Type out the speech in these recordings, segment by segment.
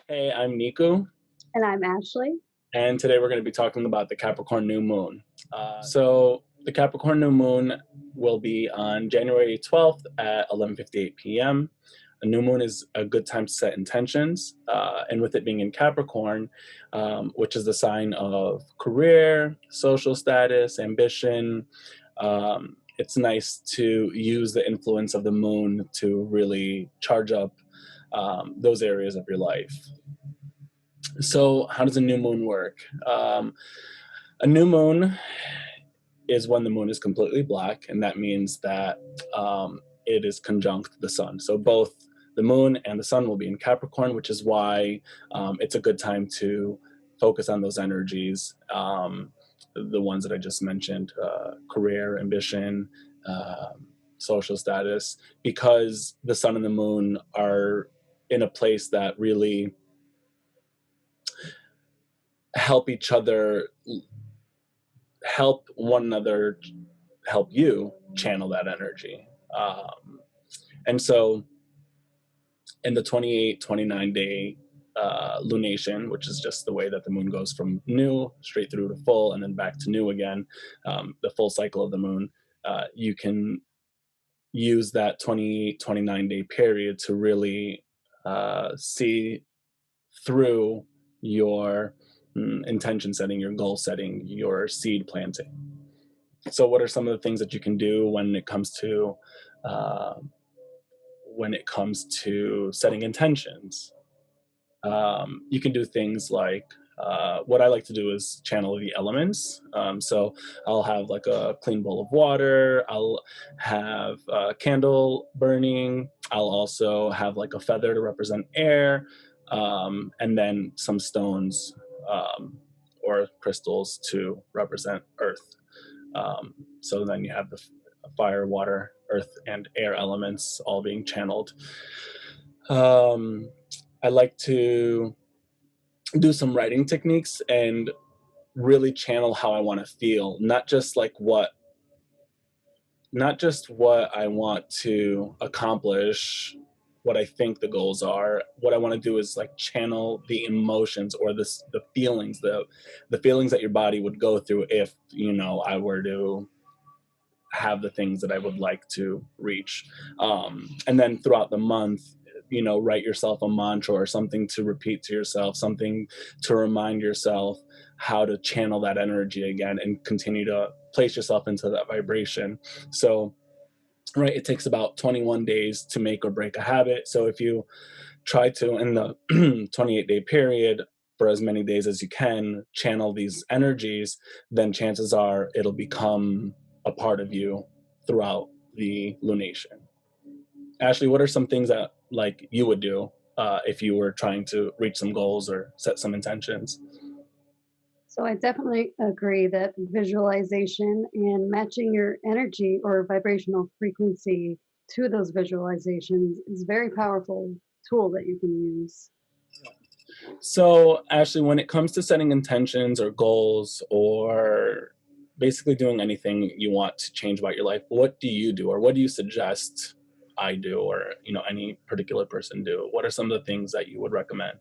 Hey, I'm Niku, And I'm Ashley. and today we're going to be talking about the Capricorn New Moon. The Capricorn New Moon will be on January 12th at 11:58 p.m. A new moon is a good time to set intentions, and with it being in Capricorn, which is the sign of career, social status, ambition, it's nice to use the influence of the moon to really charge up those areas of your life. So, how does a new moon work? A new moon is when the moon is completely black, and that means that it is conjunct the sun. So, both the moon and the sun will be in Capricorn, which is why it's a good time to focus on those energies, the ones that I just mentioned, career, ambition, social status, because the sun and the moon are in a place that really help each other, help one another, help you channel that energy. And so in the 28, 29-day lunation, which is just the way that the moon goes from new straight through to full and then back to new again, the full cycle of the moon, you can use that 28, 29-day period to really see through your intention setting, your goal setting, your seed planting. So, what are some of the things that you can do uh, when it comes to setting intentions? You can do things like what I like to do is channel the elements. So I'll have like a clean bowl of water. I'll have a candle burning. I'll also have like a feather to represent air, and then some stones or crystals to represent earth. So then you have the fire, water, earth, and air elements all being channeled. Um, I like to do some writing techniques and really channel how I want to feel, not just what I want to accomplish, what I think the goals are. What I want to do is like channel the emotions or the feelings, the feelings that your body would go through if, I were to have the things that I would like to reach. And then throughout the month, write yourself a mantra or something to repeat to yourself, something to remind yourself how to channel that energy again and continue to place yourself into that vibration. So, right, it takes about 21 days to make or break a habit. So if you try to, in the 28-day period, for as many days as you can, channel these energies, then chances are it'll become a part of you throughout the lunation. Ashley, what are some things that like you would do if you were trying to reach some goals or set some intentions? So I definitely agree that visualization and matching your energy or vibrational frequency to those visualizations is a very powerful tool that you can use. So, Ashley, when it comes to setting intentions or goals or basically doing anything you want to change about your life, what do you do or what do you suggest I do or, any particular person do? What are some of the things that you would recommend?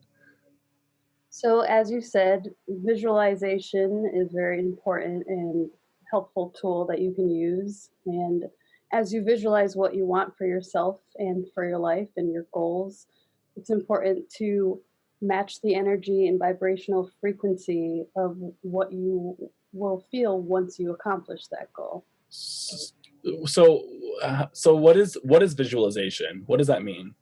So as you said, visualization is very important and helpful tool that you can use. And as you visualize what you want for yourself and for your life and your goals, it's important to match the energy and vibrational frequency of what you will feel once you accomplish that goal. S- so what is visualization? What does that mean?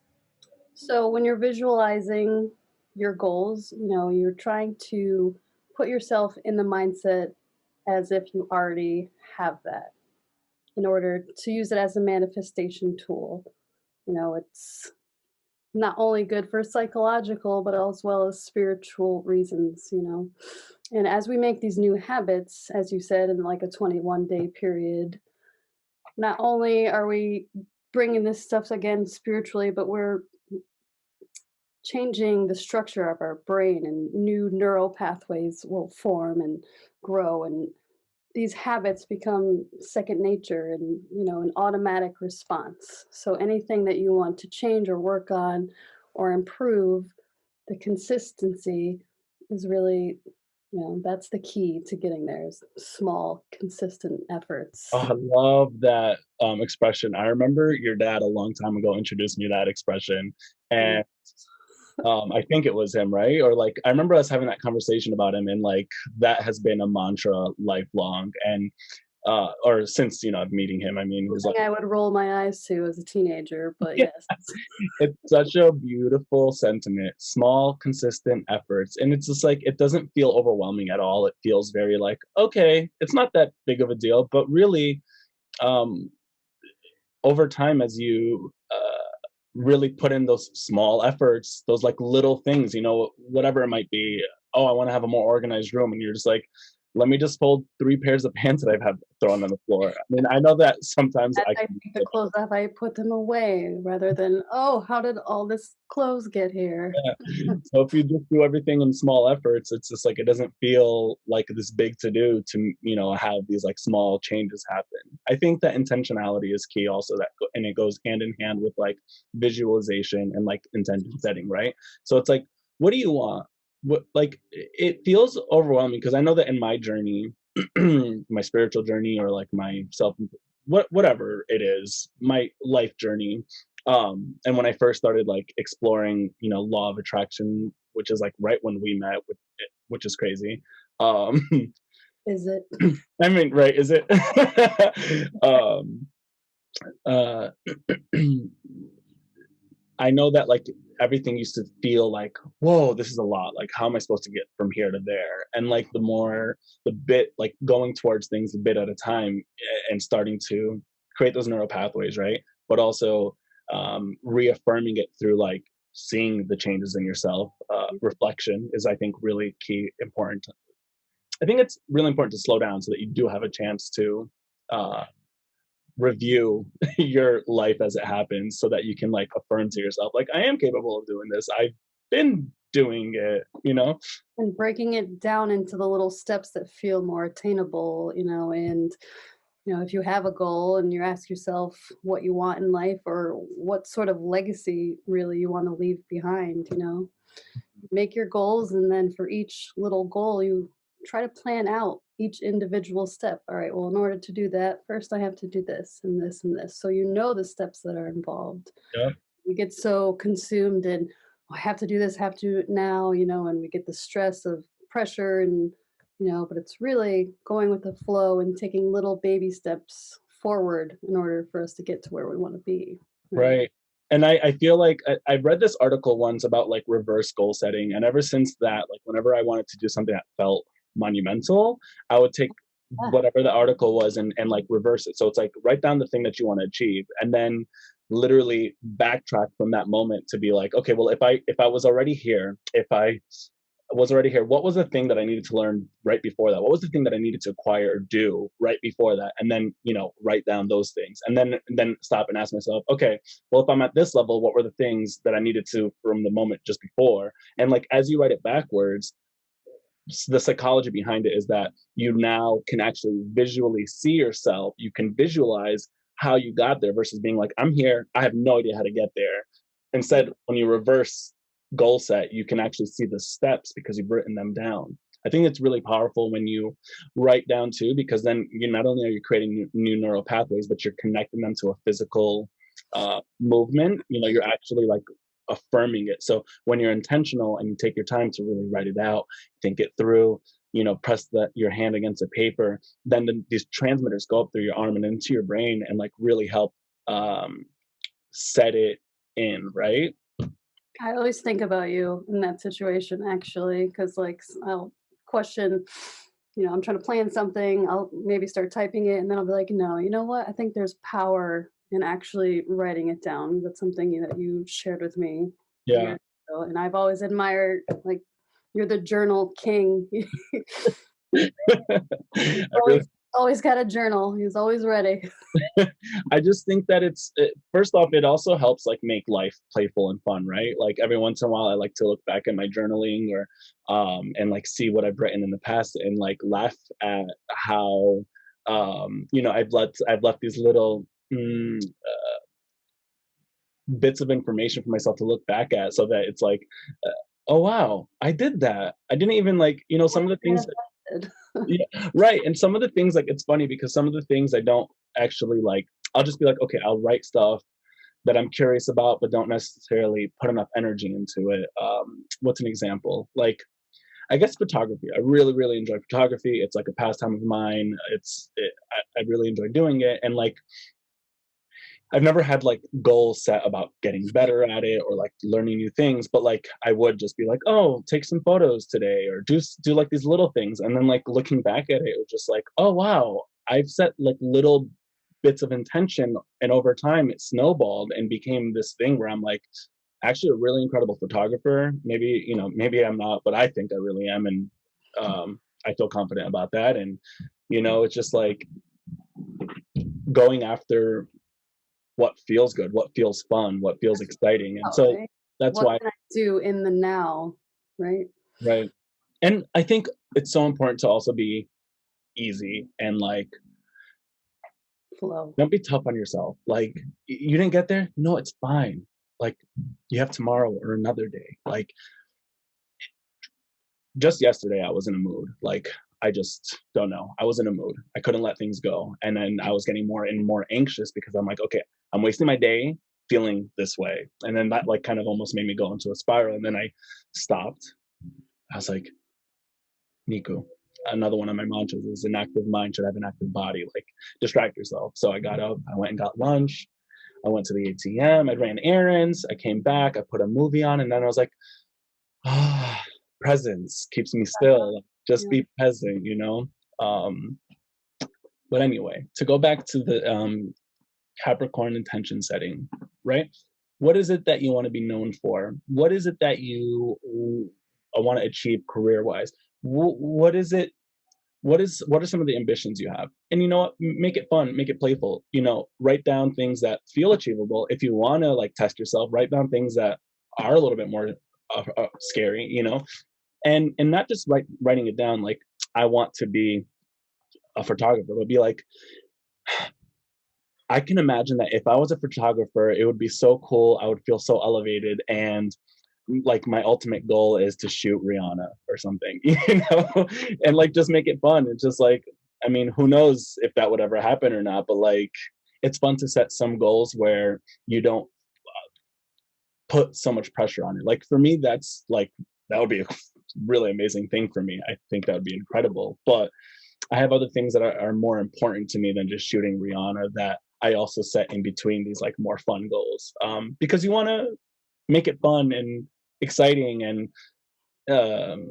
So when you're visualizing your goals, you're trying to put yourself in the mindset as if you already have that in order to use it as a manifestation tool. It's not only good for psychological, but as well as spiritual reasons. And as we make these new habits, as you said, in like a 21-day period, not only are we bringing this stuff again spiritually, but we're changing the structure of our brain and new neural pathways will form and grow, and these habits become second nature and an automatic response. So anything that you want to change or work on or improve, the consistency is really, that's the key to getting there is small, consistent Oh, efforts. I love that, expression. I remember your dad a long time ago introduced me to that expression, Mm. and, I think it was him, right? Or, like, I remember us having that conversation about him, and, like, that has been a mantra lifelong, and, or since, meeting him, I mean, he's like Something I would roll my eyes to as a teenager, but yes. it's such a beautiful sentiment, small, consistent efforts, and it's just, like, it doesn't feel overwhelming at all, it feels very, like, "Okay, it's not that big of a deal," but really, um over time as you really put in those small efforts, those like little things, whatever it might be. Oh, I want to have a more organized room, and you're just like, let me just fold 3 pairs of pants that I've had thrown on the floor. I mean, I know that sometimes As I I can take the clothes off, I put them away rather than, "Oh, how did all this clothes get here?" yeah. So if you just do everything in small efforts, it's just like it doesn't feel like this big to do to have these like small changes happen. I think that intentionality is key also and it goes hand in hand with like visualization and like intention setting, right? So it's like, what do you want? What like it feels overwhelming because I know that in my journey, my spiritual journey or like my self whatever it is, my life journey, and when I first started like exploring law of attraction, which is like right when we met, which is crazy. um Is it? I mean, right, is it? um uh I know that like everything used to feel like, whoa, this is a lot. Like, how am I supposed to get from here to there? And like the bit, like going towards things a bit at a time and starting to create those neural pathways, right? But also reaffirming it through like seeing the changes in yourself. Reflection is, I think, really key, important. I think it's really important to slow down so that you do have a chance to uh, review your life as it happens so that you can like affirm to yourself like I am capable of doing this. I've been doing it. And breaking it down into the little steps that feel more attainable, and if you have a goal and you ask yourself what you want in life or what sort of legacy really you want to leave behind, make your goals and then for each little goal you try to plan out each individual step. All right, well, in order to do that, first I have to do this and this and this, so the steps that are involved. Yep. We get so consumed in, "Oh, I have to do this, have to do it now," and we get the stress of pressure and, but it's really going with the flow and taking little baby steps forward in order for us to get to where we want to be. Right. Right. And I feel like I read this article once about like reverse goal setting, and ever since that, like whenever I wanted to do something that felt monumental, I would take Yeah. whatever the article was and like reverse it. So it's like write down the thing that you want to achieve, and then literally backtrack from that moment to be like, okay, well, if I was already here, if I was already here, what was the thing that I needed to learn right before that? What was the thing that I needed to acquire or do right before that? And then, write down those things. And then stop and ask myself, okay, well, if I'm at this level, what were the things that I needed to from the moment just before? And like as you write it backwards, the psychology behind it is that you now can actually visually see yourself. You can visualize how you got there versus being like, I'm here, I have no idea how to get there. Instead, when you reverse goal set, you can actually see the steps because you've written them down. I think it's really powerful when you write down too, because then you not only are you creating new neural pathways, but you're connecting them to a physical movement. You're actually like affirming it. So when you're intentional and you take your time to really write it out, think it through, press your hand against the paper, then these transmitters go up through your arm and into your brain and like really help um, set it in, right? I always think about you in that situation, actually, because like I'll question, I'm trying to plan something. I'll maybe start typing it, and then I'll be like, no, you know what? I think there's power in actually writing it down. That's something that you shared with me Yeah. years ago, and I've always admired. Like, you're the journal king. He's I really always got a journal. He's always ready. I just think that first off, it also helps like make life playful and fun, right? Like every once in a while, I like to look back at my journaling or and like see what I've written in the past and like laugh at how I've left these little bits of information for myself to look back at, so that it's like oh wow, I did that. I didn't even like, some of the things that, Manifested. yeah, right. And some of the things, like, it's funny because some of the things I don't actually like, I'll just be like, okay, I'll write stuff that I'm curious about, but don't necessarily put enough energy into it. What's an example? Like, I guess photography. I really, really enjoy photography. It's like a pastime of mine. I really enjoy doing it, and like I've never had like goals set about getting better at it or like learning new things, but like I would just be like, oh, take some photos today or do like these little things. And then like looking back at it, it was just like, oh wow, I've set like little bits of intention, and over time it snowballed and became this thing where I'm like actually a really incredible photographer. Maybe, maybe I'm not, but I think I really am. And I feel confident about that. And it's just like going after what feels good, what feels fun, what feels exciting. And Oh, so right? that's What why, can I do in the now, right? right. And I think it's so important to also be easy and like Flow. don't be tough on yourself. Like you didn't get there? No, it's fine. Like you have tomorrow or another day. Like just yesterday I was in a mood. Like I just don't know. I was in a mood. I couldn't let things go. And then I was getting more and more anxious because I'm like, okay, I'm wasting my day feeling this way. And then that like kind of almost made me go into a spiral. And then I stopped. I was like, Niku, another one of my mantras is an active mind should have an active body. Like distract yourself. So I got up, I went and got lunch. I went to the ATM, I ran errands, I came back, I put a movie on, and then I was like, ah, presence keeps me still. Just Yeah. be present. Um, but anyway, to go back to the Capricorn intention setting, right? What is it that you want to be known for? What is it that you want to achieve career wise? What is it? What are some of the ambitions you have? And you know what? Make it fun, make it playful. Write down things that feel achievable. If you want to like test yourself, write down things that are a little bit more scary. And not just writing it down like I want to be a photographer, but be like I can imagine that if I was a photographer, it would be so cool. I would feel so elevated, and like my ultimate goal is to shoot Rihanna or something, and like just make it fun. It's just like, I mean, who knows if that would ever happen or not, but like it's fun to set some goals where you don't put so much pressure on it. Like for me, that's like that would be a really amazing thing for me. I think that would be incredible. But I have other things that are more important to me than just shooting Rihanna that I also set in between these like more fun goals. Because you want to make it fun and exciting and um,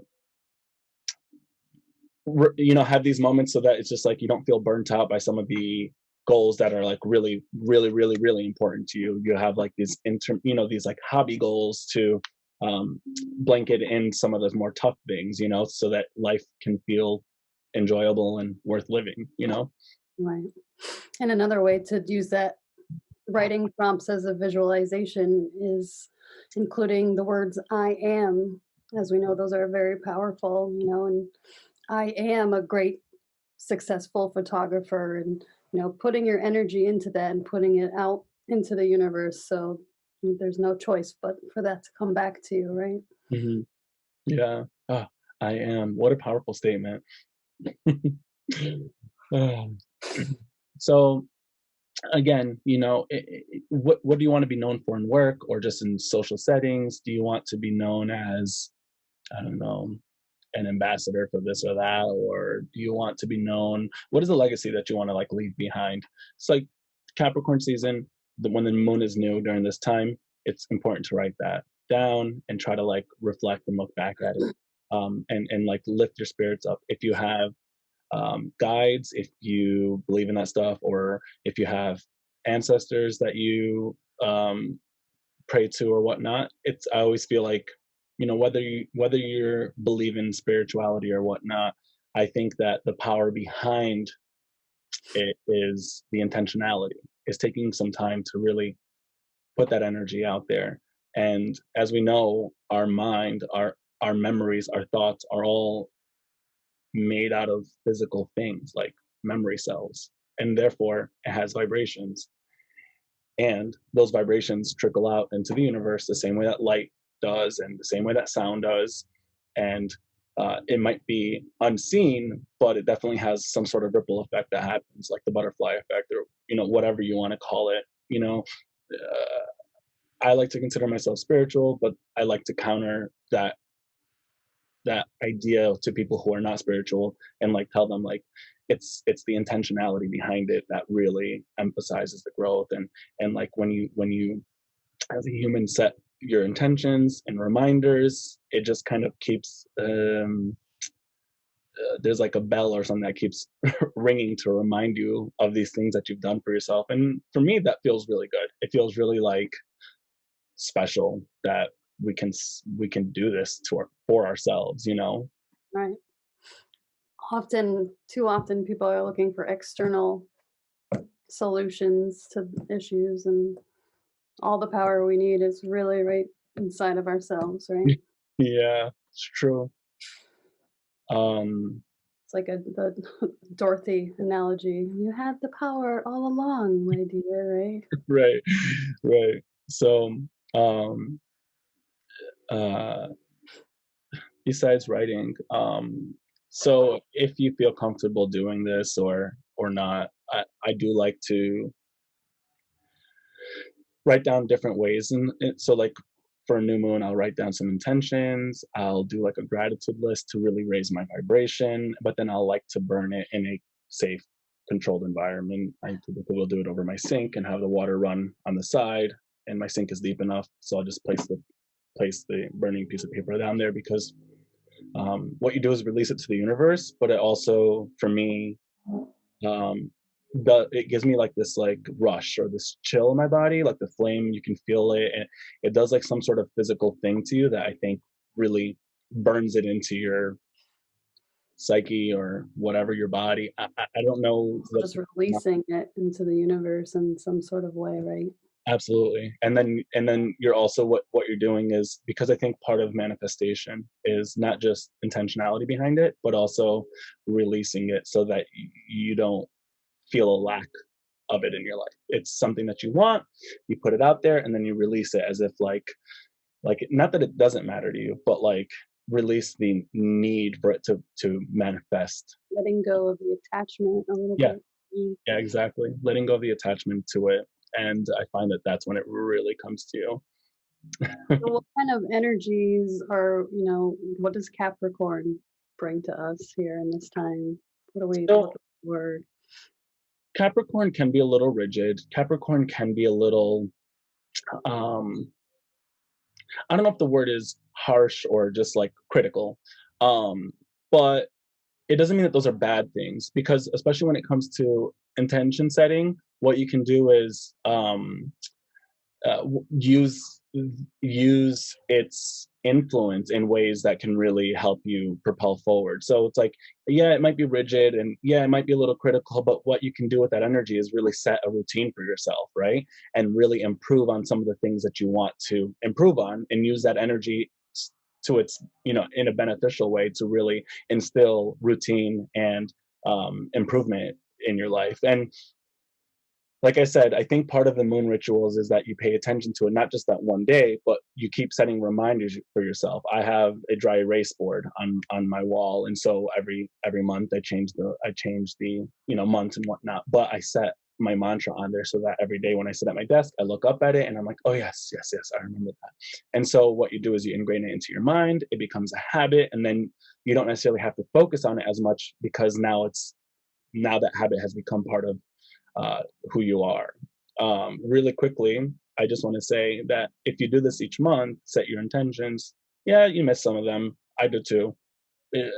have these moments so that it's just like you don't feel burnt out by some of the goals that are like really, really, really, really important to you. You have like these like hobby goals to um, blanket in some of those more tough things, so that life can feel enjoyable and worth living. Right. And another way to use that writing prompts as a visualization is including the words I am. As we know, those are very powerful, and I am a great, successful photographer, and, putting your energy into that and putting it out into the universe. So there's no choice but for that to come back to you, right? Hmm. Yeah. Ah, I am. What a powerful statement. Um, so again, what do you want to be known for in work or just in social settings? Do you want to be known as, I don't know, an ambassador for this or that, or do you want to be known? What is the legacy that you want to like leave behind? It's like Capricorn season. When the moon is new during this time, it's important to write that down and try to like reflect and look back at it, and like lift your spirits up. If you have guides, if you believe in that stuff, or if you have ancestors that you pray to or whatnot. I always feel like, whether you're believe in spirituality or whatnot, I think that the power behind it is the intentionality, is taking some time to really put that energy out there. And as we know, our mind, our memories, our thoughts are all made out of physical things like memory cells, and therefore it has vibrations. And those vibrations trickle out into the universe the same way that light does and the same way that sound does. And it might be unseen, but it definitely has some sort of ripple effect that happens, like the butterfly effect, or whatever you want to call it. I like to consider myself spiritual, but I like to counter that idea to people who are not spiritual, and like tell them like it's the intentionality behind it that really emphasizes the growth. And like when you as a human set your intentions and reminders, it just kind of keeps there's like a bell or something that keeps ringing to remind you of these things that you've done for yourself. And for me, that feels really good. It feels really like special that we can do this for ourselves. Right. Too often, people are looking for external solutions to issues, and all the power we need is really right inside of ourselves, right? Yeah, it's true. um It's like the Dorothy analogy. You had the power all along, my dear, right? right, right. So um uh besides writing, so if you feel comfortable doing this or not, I do like to write down different ways. And so like for a new moon, I'll write down some intentions. I'll do like a gratitude list to really raise my vibration, but then I'll like to burn it in a safe, controlled environment. I typically will do it over my sink and have the water run on the side, and my sink is deep enough, so I'll just place the burning piece of paper down there, because what you do is release it to the universe, but it also, for me, um, it gives me like this like rush or this chill in my body, like the flame, you can feel it, and it does like some sort of physical thing to you that I think really burns it into your psyche or whatever, your body. I don't know Also what. just releasing it into the universe in some sort of way, right? Absolutely. And then you're also, what you're doing is, because I think part of manifestation is not just intentionality behind it, but also releasing it so that you don't feel a lack of it in your life. It's something that you want, you put it out there, and then you release it as if like not that it doesn't matter to you, but like release the need for it to manifest. Letting go of the attachment a little Yeah, bit. Mm. yeah, exactly. Letting go of the attachment to it. And I find that that's when it really comes to you. So what kind of energies are, what does Capricorn bring to us here in this time? What are we So looking for? Capricorn can be a little rigid. Capricorn can be a little, um, I don't know if the word is harsh or just like critical. Um, but it doesn't mean that those are bad things, because especially when it comes to intention setting, what you can do is use its influence in ways that can really help you propel forward. So it's like, yeah, it might be rigid, and yeah, it might be a little critical, but what you can do with that energy is really set a routine for yourself, right? And really improve on some of the things that you want to improve on, and use that energy to its, in a beneficial way, to really instill routine and improvement in your life. And like I said, I think part of the moon rituals is that you pay attention to it, not just that one day, but you keep setting reminders for yourself. I have a dry erase board on my wall, and so every month I change the months and whatnot. But I set my mantra on there so that every day when I sit at my desk, I look up at it and I'm like, oh yes, yes, yes, I remember that. And so what you do is you ingrain it into your mind. It becomes a habit, and then you don't necessarily have to focus on it as much, because now that habit has become part of who you are. Really quickly, I just want to say that if you do this each month, set your intentions. Yeah, you miss some of them. I do too.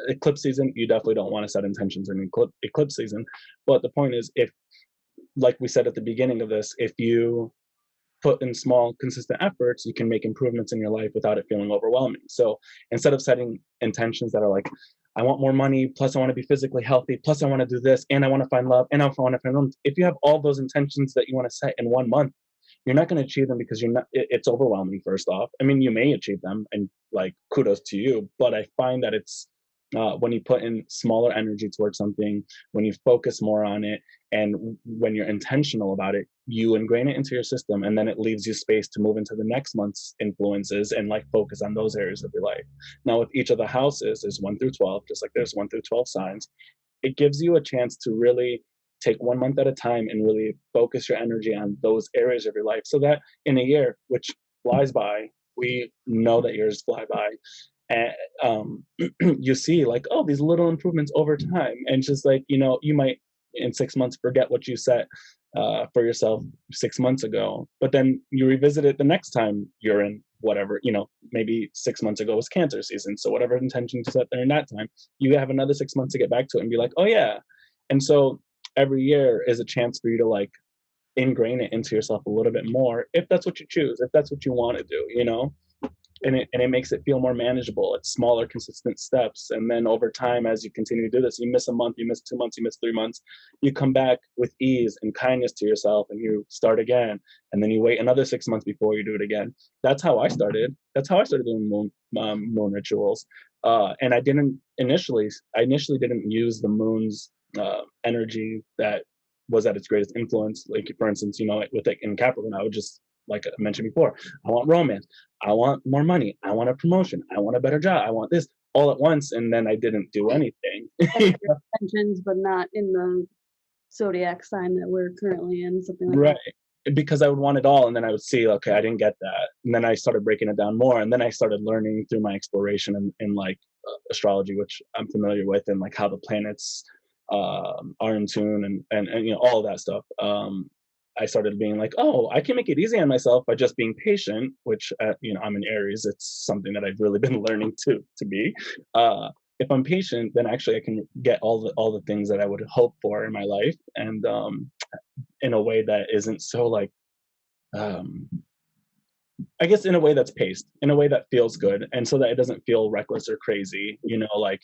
Eclipse season, you definitely don't want to set intentions in eclipse season. But the point is, if, like we said at the beginning of this, if you put in small, consistent efforts, you can make improvements in your life without it feeling overwhelming. So instead of setting intentions that are like, I want more money, plus I want to be physically healthy, plus I want to do this, and I want to find love, and I want to find love. If you have all those intentions that you want to set in one month, you're not going to achieve them, because you're not. It's overwhelming. First off, I mean, you may achieve them, and like kudos to you, but I find that it's when you put in smaller energy towards something, when you focus more on it, and when you're intentional about it, you ingrain it into your system, and then it leaves you space to move into the next month's influences and like focus on those areas of your life. Now, with each of the houses, is 1 through 12, just like there's 1 through 12 signs. It gives you a chance to really take 1 month at a time and really focus your energy on those areas of your life, so that in a year, which flies by, we know that years fly by, and you see like, oh, these little improvements over time, and just like, you might in 6 months forget what you set for yourself 6 months ago, but then you revisit it the next time you're in whatever, maybe 6 months ago was cancer season, so whatever intention you set there in that time, you have another 6 months to get back to it and be like, oh yeah. And so every year is a chance for you to like ingrain it into yourself a little bit more, if that's what you choose, if that's what you want to do, and it makes it feel more manageable. It's smaller, consistent steps. And then over time, as you continue to do this, you miss a month, you miss 2 months, you miss 3 months, you come back with ease and kindness to yourself, and you start again. And then you wait another 6 months before you do it again. That's how I started. That's how I started doing moon rituals. And I initially didn't use the moon's energy that was at its greatest influence. Like, for instance, with like in Capricorn, I would just, like I mentioned before, I want romance, I want more money, I want a promotion, I want a better job, I want this all at once, and then I didn't do anything. Set up your intentions, but not in the zodiac sign that we're currently in, something like Right. that. Because I would want it all, and then I would see, okay, I didn't get that. And then I started breaking it down more, and then I started learning through my exploration in like astrology, which I'm familiar with, and like how the planets are in tune, and all of that stuff. I started being like, oh, I can make it easy on myself by just being patient, which I'm in Aries. It's something that I've really been learning to be. Uh, if I'm patient, then actually I can get all the things that I would hope for in my life, and in a way that isn't so like, um I guess in a way that's paced, in a way that feels good, and so that it doesn't feel reckless or crazy, like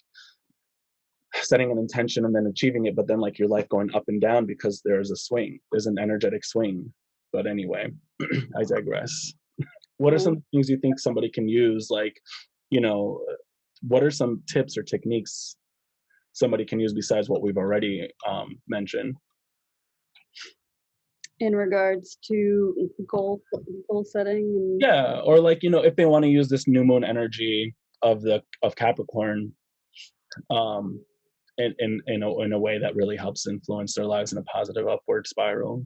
setting an intention and then achieving it, but then like your life going up and down because there's a swing, there's an energetic swing. But anyway, I digress. What are Right. some things you think somebody can use, like, you know what are some tips or techniques somebody can use besides what we've already mentioned? In regards to goal setting and Yeah, or like, if they want to use this new moon energy of Capricorn, um, in a way that really helps influence their lives in a positive upward spiral.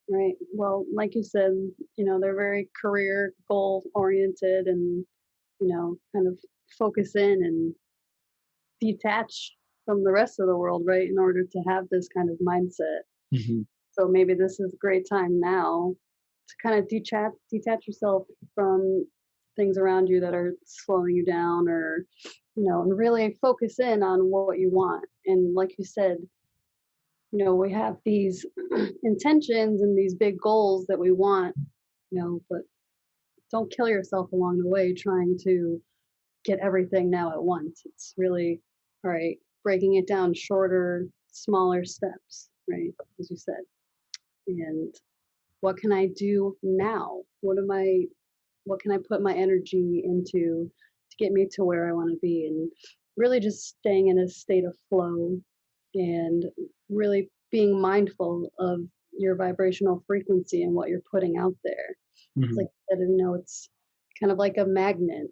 right. Well, like you said, they're very career goal oriented and, kind of focus in and detach from the rest of the world, right, in order to have this kind of mindset. Mhm. So maybe this is a great time now to kind of detach yourself from things around you that are slowing you down, or and really focus in on what you want. And like you said, we have these intentions and these big goals that we want, but don't kill yourself along the way trying to get everything now at once. It's really, all right, breaking it down shorter, smaller steps, right, as you said. And what can I do now? What can I put my energy into to get me to where I want to be? And really just staying in a state of flow and really being mindful of your vibrational frequency and what you're putting out there. It's Mhm. like I said, it's kind of like a magnet.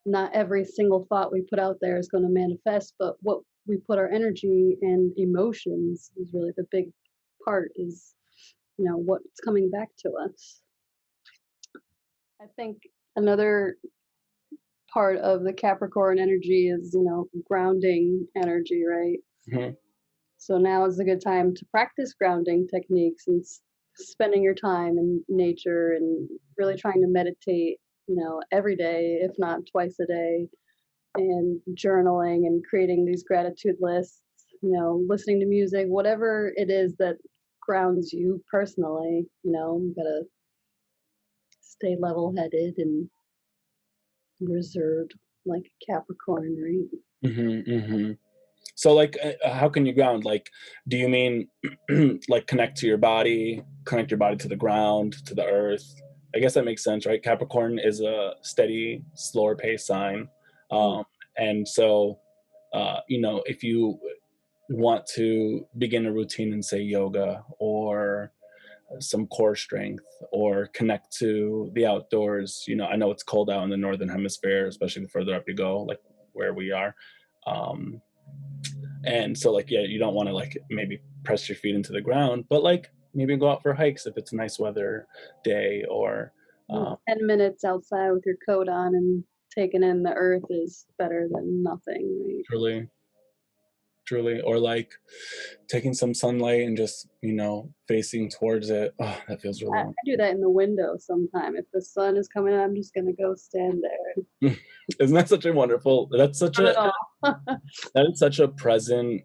Not every single thought we put out there is going to manifest, but what we put our energy and emotions is really the big part, is what's coming back to us. I think another part of the Capricorn energy is, grounding energy, right? Mhm. So now is a good time to practice grounding techniques and spending your time in nature and really trying to meditate, every day, if not twice a day, and journaling and creating these gratitude lists, listening to music, whatever it is that grounds you personally, you gotta stay level headed and reserved like Capricorn, right? Mhm. Mhm. So, like, how can you ground? Like, do you mean like connect your body to the ground, to the earth? I guess that makes sense, right? Capricorn is a steady, slower pace sign, Mm. um, and so. if you want to begin a routine in, say, yoga or some core strength or connect to the outdoors. I know it's cold out in the northern hemisphere, especially the further up you go, like where we are. Um, and so, like, yeah, you don't want to like maybe press your feet into the ground, but like maybe go out for hikes if it's a nice weather day, or 10 minutes outside with your coat on and taking in the earth is better than nothing, right? truly, truly, or like taking some sunlight and just facing towards it. Oh, that feels really I do that in the window sometime. If the sun is coming out, I'm just gonna go stand there. Isn't that such a wonderful, Not at all. that is such a present,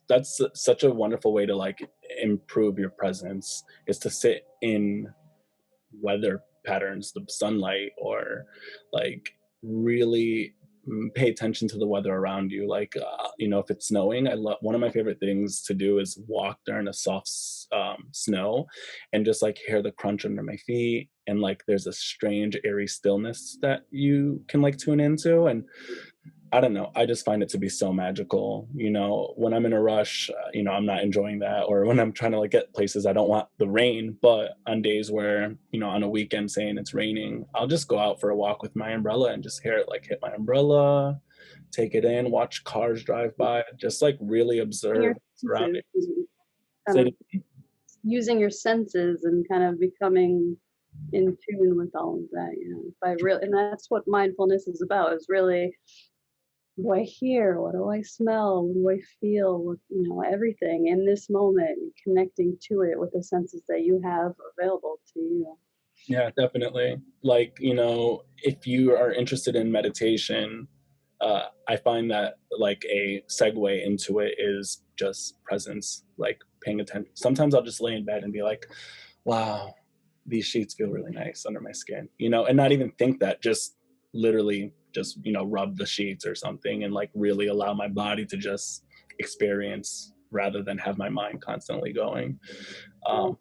that's such a wonderful way to like improve your presence, is to sit in weather patterns, the sunlight, or like really pay attention to the weather around you. Like, if it's snowing, I love, one of my favorite things to do is walk during a soft snow and just like hear the crunch under my feet. And like, there's a strange eerie stillness that you can like tune into. And I don't know. I just find it to be so magical. When I'm in a rush, I'm not enjoying that. Or when I'm trying to like get places, I don't want the rain. But on days where, on a weekend saying it's raining, I'll just go out for a walk with my umbrella and just hear it like hit my umbrella, take it in, watch cars drive by, just like really Your observe surroundings. senses and kind Say of using your senses and kind of becoming in tune with all of that, by real and that's what mindfulness is about, is really what do I hear? What do I smell? What do I feel? Everything in this moment, and connecting to it with the senses that you have available to you. Yeah, definitely. Like, if you are interested in meditation, I find that like a segue into it is just presence, like paying attention. Sometimes I'll just lay in bed and be like, wow, these sheets feel really nice under my skin, and not even think that, just literally just, rub the sheets or something and like really allow my body to just experience rather than have my mind constantly going. Yeah, Um,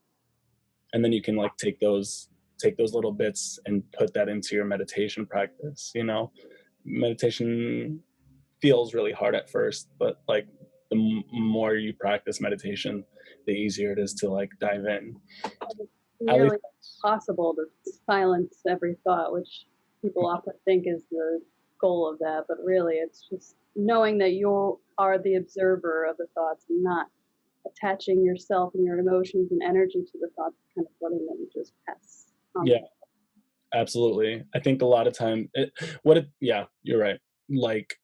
and then you can like take those little bits and put that into your meditation practice. Meditation feels really hard at first, but like the more you practice meditation, the easier it is to like dive in. At least, nearly possible to silence every thought, which people often think is the goal of that, but really it's just knowing that you are the observer of the thoughts and not attaching yourself and your emotions and energy to the thoughts, kind of letting them just pass on. yeah, absolutely. I think a lot of time, yeah, you're right. Like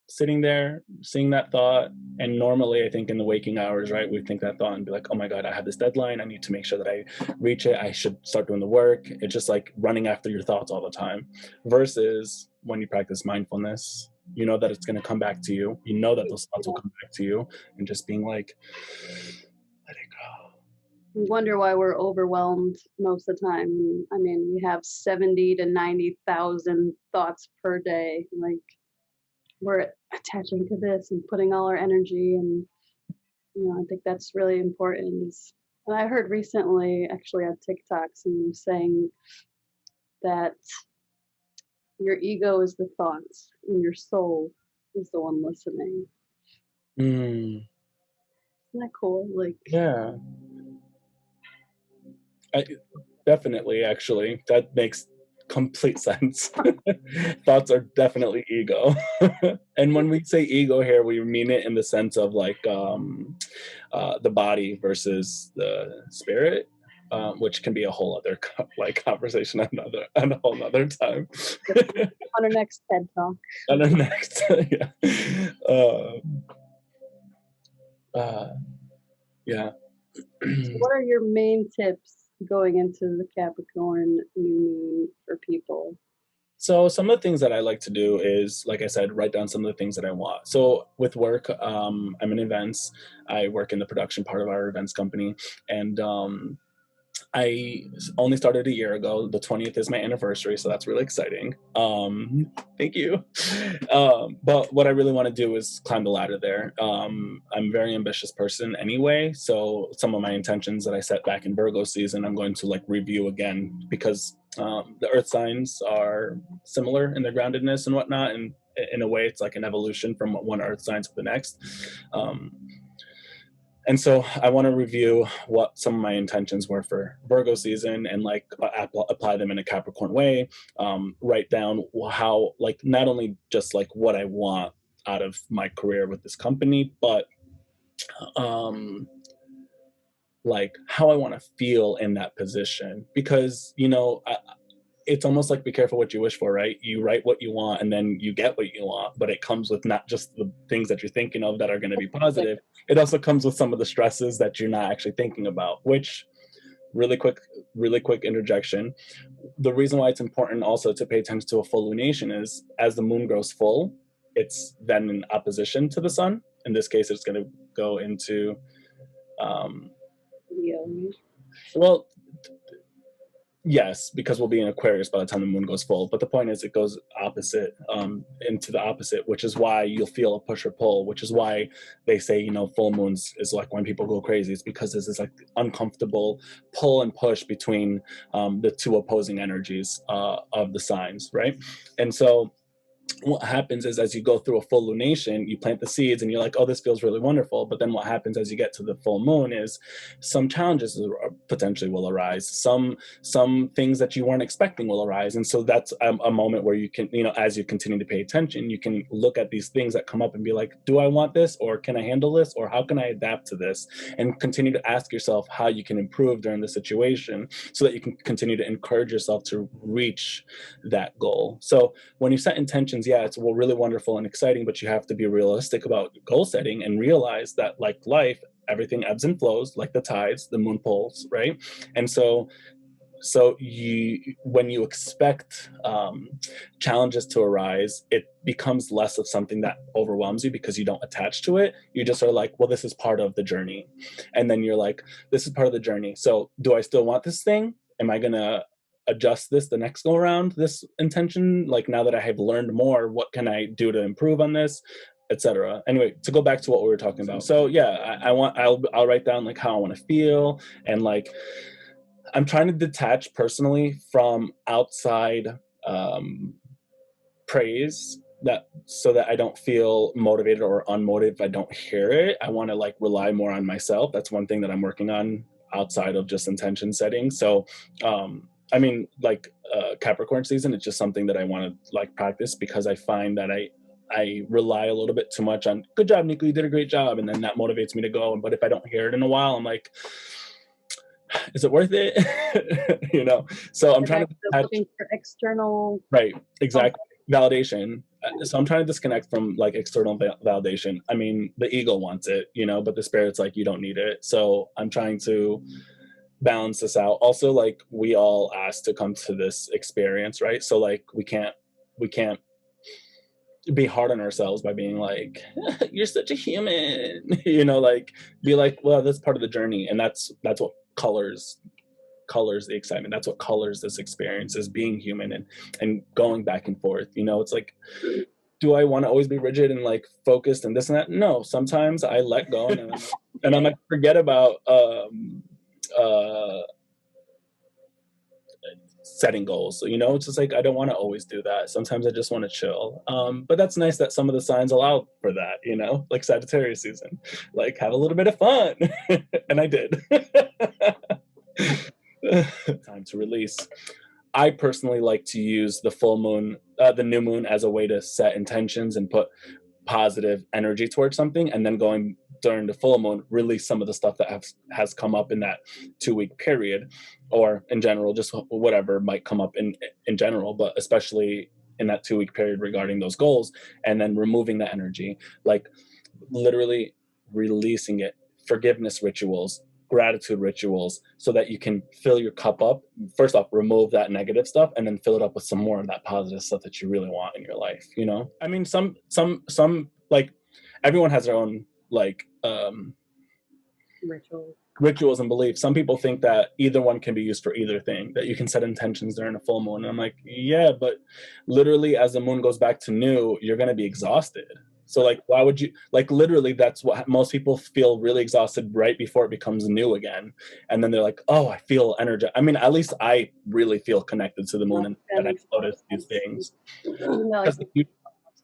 sitting there, seeing that thought, and normally I think in the waking hours, right, we think that thought and be like, oh my God, I have this deadline. I need to make sure that I reach it. I should start doing the work. It's just like running after your thoughts all the time. Versus when you practice mindfulness, you know that it's going to come back to you. You know that those thoughts will come back to you, and just being like, let it go. We wonder why we're overwhelmed most of the time. I mean, we have 70 to 90,000 thoughts per day. Like, we're attaching to this and putting all our energy, and I think that's really important. And I heard recently, actually on TikTok, someone saying that your ego is the thoughts and your soul is the one listening. Mm, Isn't that cool? Like, yeah. I, definitely, actually, that makes complete sense. Thoughts are definitely ego. And when we say ego here, we mean it in the sense of like the body versus the spirit, which can be a whole other like conversation on a whole other time. on our next TED Talk. On our next, yeah. Uh, yeah. So what are your main tips going into the Capricorn new moon for people? So some of the things that I like to do is, like I said, write down some of the things that I want. So with work, I'm in events. I work in the production part of our events company, and I only started a year ago. The 20th is my anniversary, so that's really exciting. Thank you. But what I really want to do is climb the ladder there. I'm a very ambitious person anyway, so some of my intentions that I set back in Virgo season, I'm going to like review again, because the earth signs are similar in their groundedness and whatnot, and in a way, it's like an evolution from one earth sign to the next. Um, and so I want to review what some of my intentions were for Virgo season and like apply them in a Capricorn way. Write down how, like, not only just like what I want out of my career with this company, but um, like how I want to feel in that position. Because, it's almost like be careful what you wish for, right? You write what you want and then you get what you want, but it comes with not just the things that you're thinking of that are going to be positive. It also comes with some of the stresses that you're not actually thinking about, which really quick interjection. The reason why it's important also to pay attention to a full lunation is as the moon grows full, it's then in opposition to the sun. In this case, it's going to go into, um, well, yes, because we'll be in Aquarius by the time the moon goes full. But the point is, it goes opposite, into the opposite, which is why you'll feel a push or pull. Which is why they say, full moons is like when people go crazy. It's because there's this like uncomfortable pull and push between the two opposing energies of the signs, right? And so what happens is as you go through a full lunation, you plant the seeds and you're like, oh, this feels really wonderful. But then what happens as you get to the full moon is some challenges potentially will arise. Some things that you weren't expecting will arise. And so that's a moment where you can, as you continue to pay attention, you can look at these things that come up and be like, do I want this, or can I handle this, or how can I adapt to this? And continue to ask yourself how you can improve during the situation so that you can continue to encourage yourself to reach that goal. So when you set intentions, yeah, it's really wonderful and exciting, but you have to be realistic about goal setting and realize that, like life, everything ebbs and flows, like the tides, the moon poles, right? And so when you expect challenges to arise, it becomes less of something that overwhelms you because you don't attach to it. You just are like, well, this is part of the journey. And then you're like, this is part of the journey. So do I still want this thing? Am I going to adjust this the next go around, this intention? Like, now that I have learned more, what can I do to improve on this, etc. Anyway, to go back to what we were talking about. So yeah, I'll write down like how I want to feel, and like I'm trying to detach personally from outside praise, that so that I don't feel motivated or unmotivated if I don't hear it. I want to like rely more on myself. That's one thing that I'm working on outside of just intention setting. So I mean, like Capricorn season, it's just something that I want to like practice, because I find that I rely a little bit too much on good job, Nico, you did a great job, and then that motivates me to go. But if I don't hear it in a while, I'm like, is it worth it? So I'm trying to looking for external, right, exactly, validation. So I'm trying to disconnect from like external validation. I mean, the ego wants it, but the spirit's like, you don't need it. So I'm trying to balance this out. Also, like, we all asked to come to this experience, right? So like we can't be hard on ourselves by being like, you're such a human, like, be like, well, that's part of the journey. And that's what colors the excitement. That's what colors this experience, is being human and going back and forth. It's like, do I want to always be rigid and like focused and this and that? No, sometimes I let go and I'm like, forget about setting goals. So, it's just like, I don't want to always do that. Sometimes I just want to chill. But that's nice that some of the signs allow for that, like Sagittarius season, like have a little bit of fun. And I did. Time to release. I personally like to use the full moon, the new moon, as a way to set intentions and put positive energy towards something, and then going during the full moon, release some of the stuff that has come up in that 2-week period, or in general, just whatever might come up in general, but especially in that 2-week period regarding those goals, and then removing that energy, like literally releasing it, forgiveness rituals, gratitude rituals, so that you can fill your cup up. First off, remove that negative stuff, and then fill it up with some more of that positive stuff that you really want in your life. I mean, some like, everyone has their own like rituals and beliefs. Some people think that either one can be used for either thing, that you can set intentions during a full moon. And I'm like, yeah, but literally as the moon goes back to new, you're going to be exhausted. So like, why would you, like, literally that's what most people feel, really exhausted right before it becomes new again. And then they're like, oh, I feel energetic. I mean, at least I really feel connected to the moon, and that I notice these things.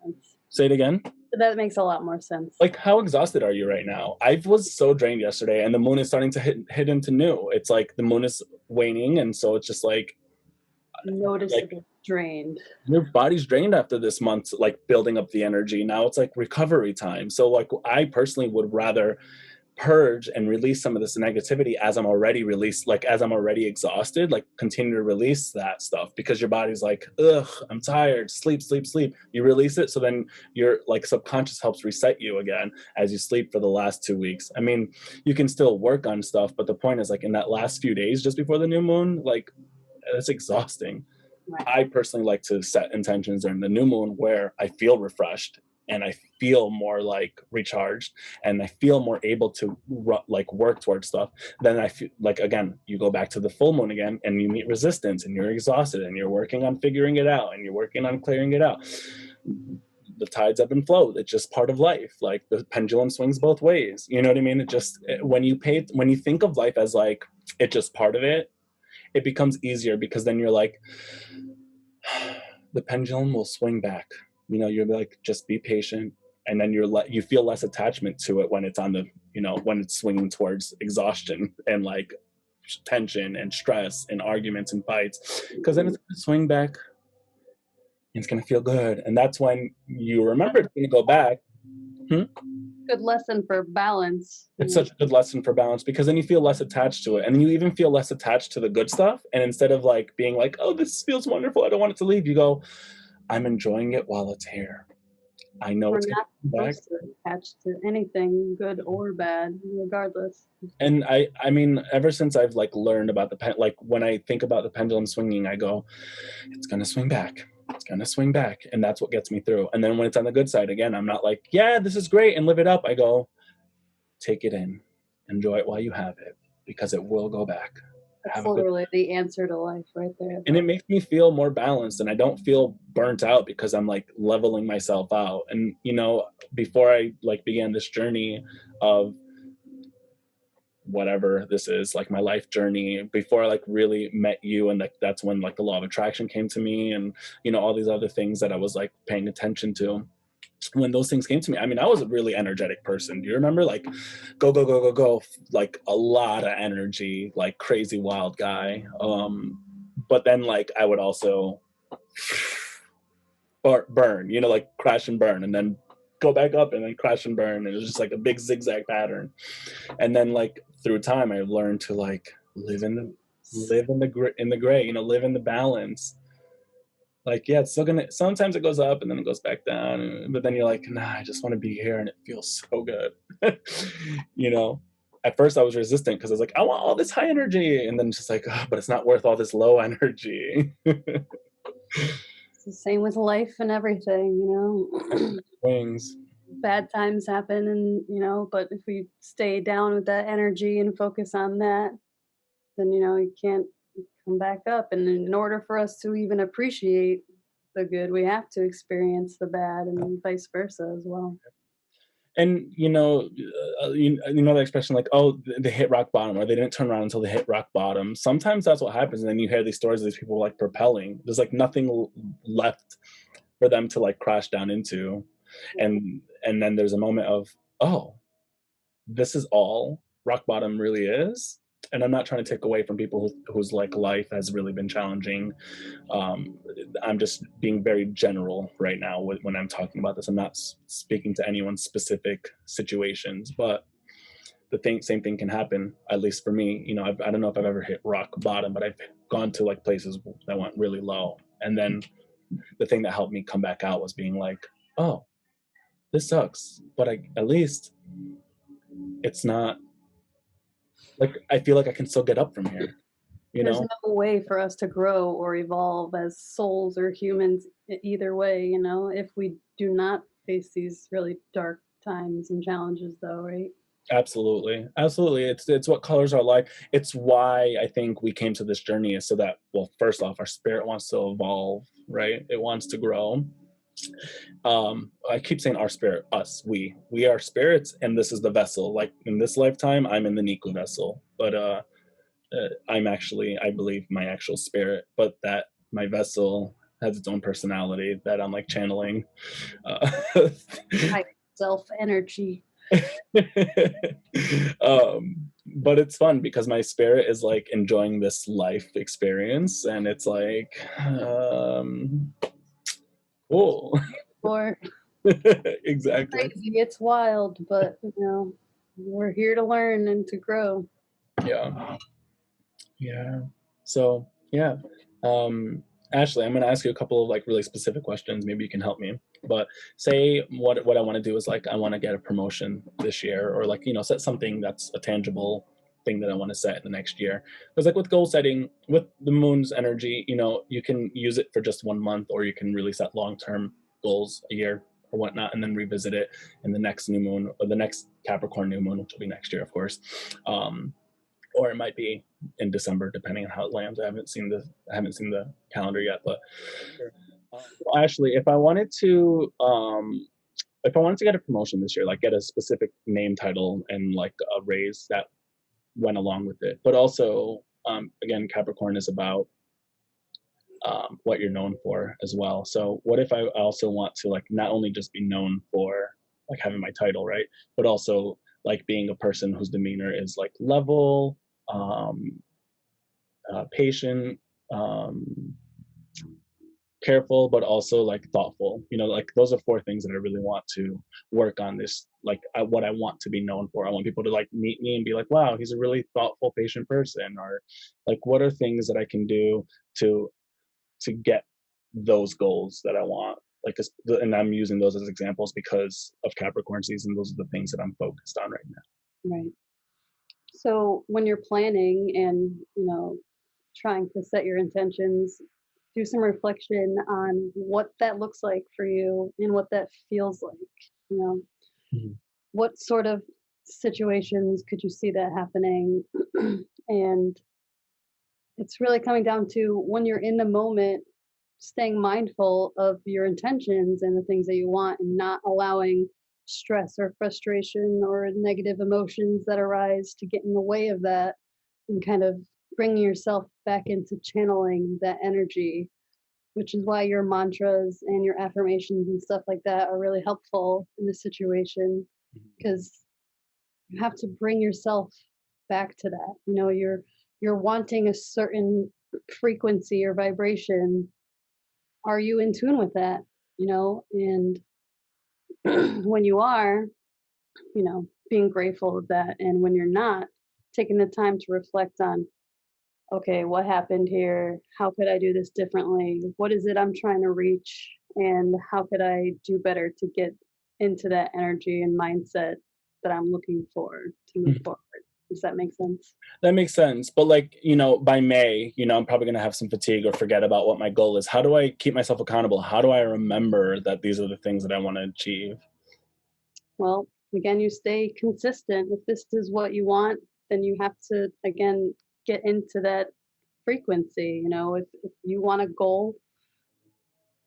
sense. Say it again. That makes a lot more sense. Like, how exhausted are you right now? I was so drained yesterday, and the moon is starting to hit into new. It's like the moon is waning, and so it's just like Noticeably drained. your body's drained after this month, like building up the energy. Now it's like recovery time. So like I personally would rather purge and release some of this negativity as I'm already released, like as I'm already exhausted, like continue to release that stuff because your body's like, ugh, I'm tired, sleep, sleep, sleep. You release it. So then your like subconscious helps reset you again as you sleep for the last 2 weeks. I mean, you can still work on stuff, but the point is like in that last few days just before the new moon, like it's exhausting. Right. I personally like to set intentions during the new moon where I feel refreshed and I feel more like recharged and I feel more able to like work towards stuff. Then I feel like, again, you go back to the full moon again and you meet resistance and you're exhausted and you're working on figuring it out and you're working on clearing it out. The tides ebb and flow. It's just part of life. Like the pendulum swings both ways. You know what I mean? When you think of life as like, it's just part of it, it becomes easier because then you're like, the pendulum will swing back. You know, you're like, just be patient. And then you feel less attachment to it when it's on the, when it's swinging towards exhaustion and like tension and stress and arguments and fights. Because then it's going to swing back and it's going to feel good. And that's when you remember it's going to go back. Good lesson for balance. It's such a good lesson for balance because then you feel less attached to it. And then you even feel less attached to the good stuff. And instead of like being like, oh, this feels wonderful, I don't want it to leave, you go, I'm enjoying it while it's here. I know We're it's not going supposed to attach to anything, good or bad, regardless. And I mean, ever since I've like learned about like when I think about the pendulum swinging, I go, it's gonna swing back. It's gonna swing back, and that's what gets me through. And then when it's on the good side again, I'm not like, yeah, this is great, and live it up. I go, take it in, enjoy it while you have it, because it will go back. That's literally the answer to life right there. And it makes me feel more balanced and I don't feel burnt out because I'm like leveling myself out. And before I like began this journey of whatever this is, like my life journey, before I like really met you, and like that's when like the law of attraction came to me, and all these other things that I was like paying attention to. When those things came to me, I mean, I was a really energetic person. Do you remember? Like, go, go, go, go, go, like a lot of energy, like crazy wild guy. But then like I would also burn, like crash and burn, and then go back up and then crash and burn. And it was just like a big zigzag pattern. And then like through time, I learned to like live in the gray, live in the balance. Like, yeah, it's still gonna, sometimes it goes up and then it goes back down, but then you're like, nah, I just want to be here and it feels so good. At first I was resistant because I was like, I want all this high energy, and then just like, oh, but it's not worth all this low energy. It's the same with life and everything, Wings. Bad times happen, and but if we stay down with that energy and focus on that, then you can't come back up. And in order for us to even appreciate the good, we have to experience the bad, and vice versa as well. And the expression like, oh, they hit rock bottom, or they didn't turn around until they hit rock bottom. Sometimes that's what happens, and then you hear these stories of these people like propelling. There's like nothing left for them to like crash down into, and then there's a moment of, oh, this is all rock bottom really is. And I'm not trying to take away from people whose like life has really been challenging. I'm just being very general right now when I'm talking about this. I'm not speaking to anyone's specific situations, but same thing can happen, at least for me. I don't know if I've ever hit rock bottom, but I've gone to like places that went really low. And then the thing that helped me come back out was being like, oh, this sucks, but at least it's not like, I feel like I can still get up from here. There's no way for us to grow or evolve as souls or humans either way, if we do not face these really dark times and challenges, though, right? Absolutely. It's what colors our life. It's why I think we came to this journey, is so that, well, first off, our spirit wants to evolve, right? It wants to grow. I keep saying our spirit, us, we are spirits, and this is the vessel. Like in this lifetime, I'm in the Niku vessel, but I'm actually, I believe, my actual spirit, but that my vessel has its own personality that I'm like channeling. Uh, High self energy. but it's fun because my spirit is like enjoying this life experience, and it's like, cool. Or Exactly. crazy, it's wild, but we're here to learn and to grow. Yeah. Yeah. So yeah. Um, Ashley, I'm gonna ask you a couple of like really specific questions. Maybe you can help me. But say what I want to do is like I want to get a promotion this year, or like set something that's a tangible thing that I want to set in the next year. Because like with goal setting, with the moon's energy, you can use it for just 1 month, or you can really set long term goals a year or whatnot, and then revisit it in the next new moon or the next Capricorn new moon, which will be next year, of course. Um, or it might be in December, depending on how it lands. I haven't seen the calendar yet, but Ashley, if I wanted to get a promotion this year, like get a specific name title and like a raise that went along with it, but also again, Capricorn is about what you're known for as well. So what if I also want to like not only just be known for like having my title, right, but also like being a person whose demeanor is like level, um, patient, um, careful, but also like thoughtful. Like those are four things that I really want to work on. This like what I want to be known for. I want people to like meet me and be like, "Wow, he's a really thoughtful, patient person." Or like, what are things that I can do to get those goals that I want? Like, and I'm using those as examples because of Capricorn season. Those are the things that I'm focused on right now. Right. So when you're planning and, trying to set your intentions, do some reflection on what that looks like for you and what that feels like. You know, Mhm. what sort of situations could you see that happening? And it's really coming down to when you're in the moment, staying mindful of your intentions and the things that you want and not allowing stress or frustration or negative emotions that arise to get in the way of that, and kind of bringing yourself back into channeling that energy, which is why your mantras and your affirmations and stuff like that are really helpful in this situation, because you have to bring yourself back to that. You're wanting a certain frequency or vibration. Are you in tune with that? And when you are, being grateful of that. And when you're not, taking the time to reflect on, okay, what happened here? How could I do this differently? What is it I'm trying to reach? And how could I do better to get into that energy and mindset that I'm looking for to move forward? Does that make sense? That makes sense. But like, by May, I'm probably gonna have some fatigue or forget about what my goal is. How do I keep myself accountable? How do I remember that these are the things that I want to achieve? Well, again, you stay consistent. If this is what you want, then you have to, again, get into that frequency. If you want a goal,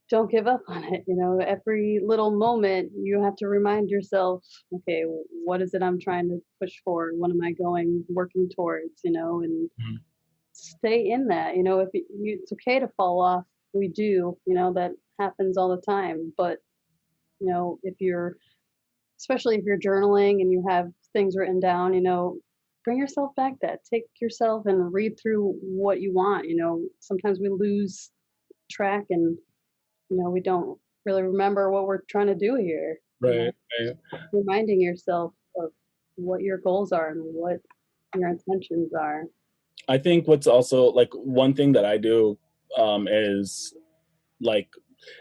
don't give up on it. Every little moment you have to remind yourself, okay, what is it I'm trying to push for? What am I working towards? And Mhm. stay in that. If it's okay to fall off, we do, that happens all the time. But, if you're, especially if you're journaling and you have things written down, bring yourself back that. Take yourself and read through what you want. Sometimes we lose track and we don't really remember what we're trying to do here. Right, right. Reminding yourself of what your goals are and what your intentions are. I think what's also like one thing that I do is like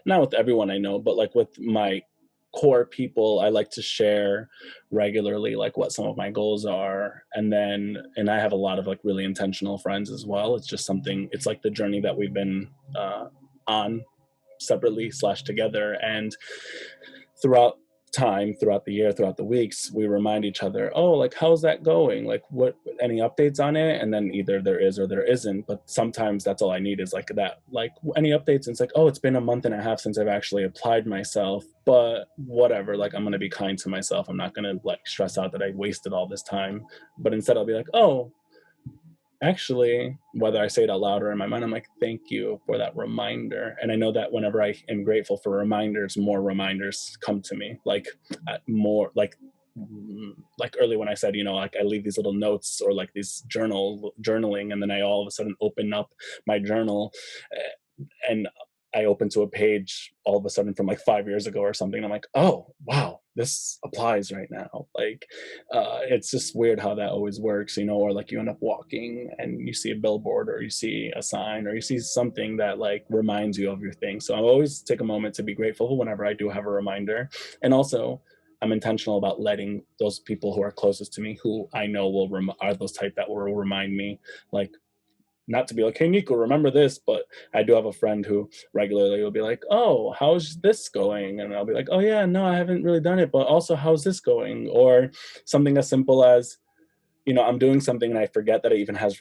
not with everyone I know, but like with my core people, I like to share regularly like what some of my goals are. And I have a lot of like really intentional friends as well. It's just something, it's like the journey that we've been on separately slash together. And throughout the year, throughout the weeks, we remind each other, oh, like how's that going, like what, any updates on it? And then either there is or there isn't, but sometimes that's all I need is like that, like any updates. And it's like, oh, it's been a month and a half since I've actually applied myself, but whatever, like I'm going to be kind to myself. I'm not going to like stress out that I wasted all this time, but instead I'll be like, oh, Actually, whether I say it out loud or in my mind, I'm like, thank you for that reminder. And I know that whenever I am grateful for reminders, more reminders come to me. Like more like earlier when I said, like I leave these little notes or like these journaling, and then I all of a sudden open up my journal, and I open to a page all of a sudden from like 5 years ago or something. I'm like, oh wow, this applies right now. Like, it's just weird how that always works, or like you end up walking and you see a billboard or you see a sign or you see something that like reminds you of your thing. So I always take a moment to be grateful whenever I do have a reminder. And also, I'm intentional about letting those people who are closest to me, who I know are those type that will remind me, like, not to be like, hey, Nico, remember this, but I do have a friend who regularly will be like, oh, how's this going? And I'll be like, oh, yeah, no, I haven't really done it, but also, how's this going? Or something as simple as, I'm doing something and I forget that it even has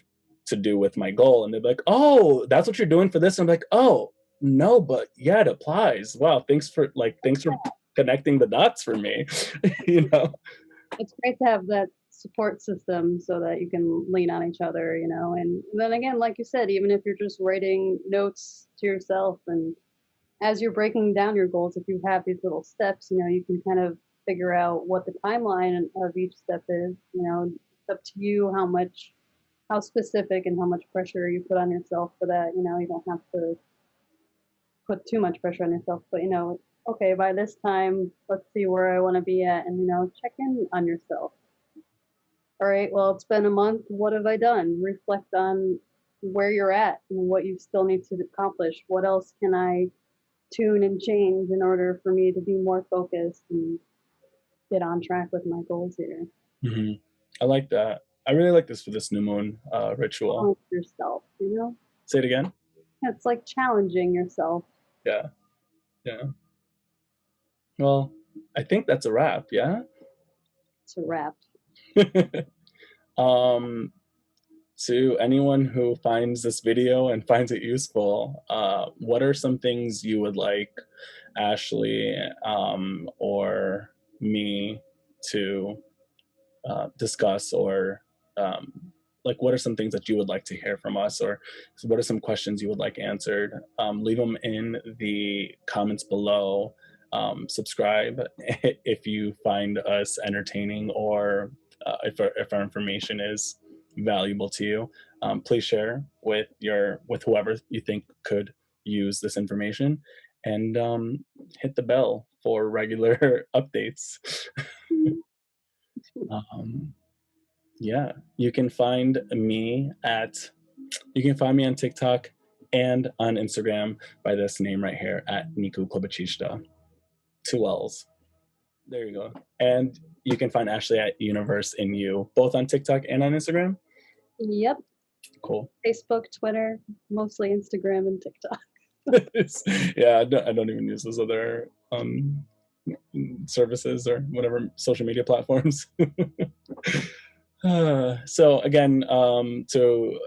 to do with my goal. And they're like, oh, that's what you're doing for this. And I'm like, oh, no, but yeah, it applies. Wow, thanks for connecting the dots for me, you know? It's great to have that support system so that you can lean on each other, and then again, like you said, even if you're just writing notes to yourself, and as you're breaking down your goals, if you have these little steps, you can kind of figure out what the timeline of each step is. It's up to you how specific and how much pressure you put on yourself for that. You don't have to put too much pressure on yourself, but okay, by this time, let's see where I want to be at, and check in on yourself. All right, well, it's been a month. What have I done? Reflect on where you're at and what you still need to accomplish. What else can I tune and change in order for me to be more focused and get on track with my goals here? Hmm. I like that. I really like this for this new moon ritual. Challenge yourself. Say it again. It's like challenging yourself. Yeah, yeah. Well, I think that's a wrap. Yeah. It's a wrap. um, to anyone who finds this video and finds it useful, what are some things you would like Ashley or me to discuss, or like what are some things that you would like to hear from us, or what are some questions you would like answered? Leave them in the comments below. Subscribe if you find us entertaining, or if our information is valuable to you. Please share with whoever you think could use this information, and hit the bell for regular updates. um, yeah, you can find me on TikTok and on Instagram by this name right here at Niku Klobachishta. 2 L's. There you go. And you can find Ashley at Universe in You, both on TikTok and on Instagram. Yep. Cool. Facebook, Twitter, mostly Instagram and TikTok. Yeah, I don't even use those other services or whatever social media platforms. So again, to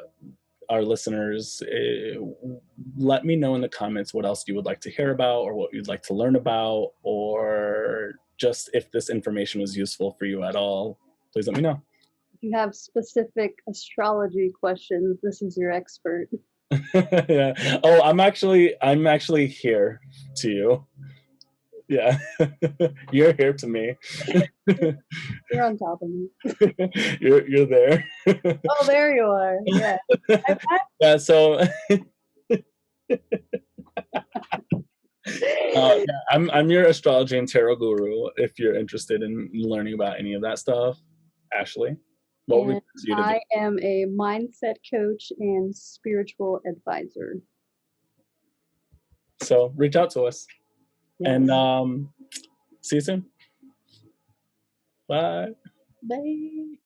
our listeners, let me know in the comments what else you would like to hear about, or what you'd like to learn about, or just if this information was useful for you at all. Please let me know. If you have specific astrology questions, this is your expert. Yeah. Oh, I'm actually here to you. Yeah. You're here to me. You're on top of me. You're there. Oh, there you are. Yeah. Yeah, so yeah, I'm your astrology and tarot guru if you're interested in learning about any of that stuff. Ashley, what would you to do? I am a mindset coach and spiritual advisor. So reach out to us. Yes. And see you soon. Bye. Bye.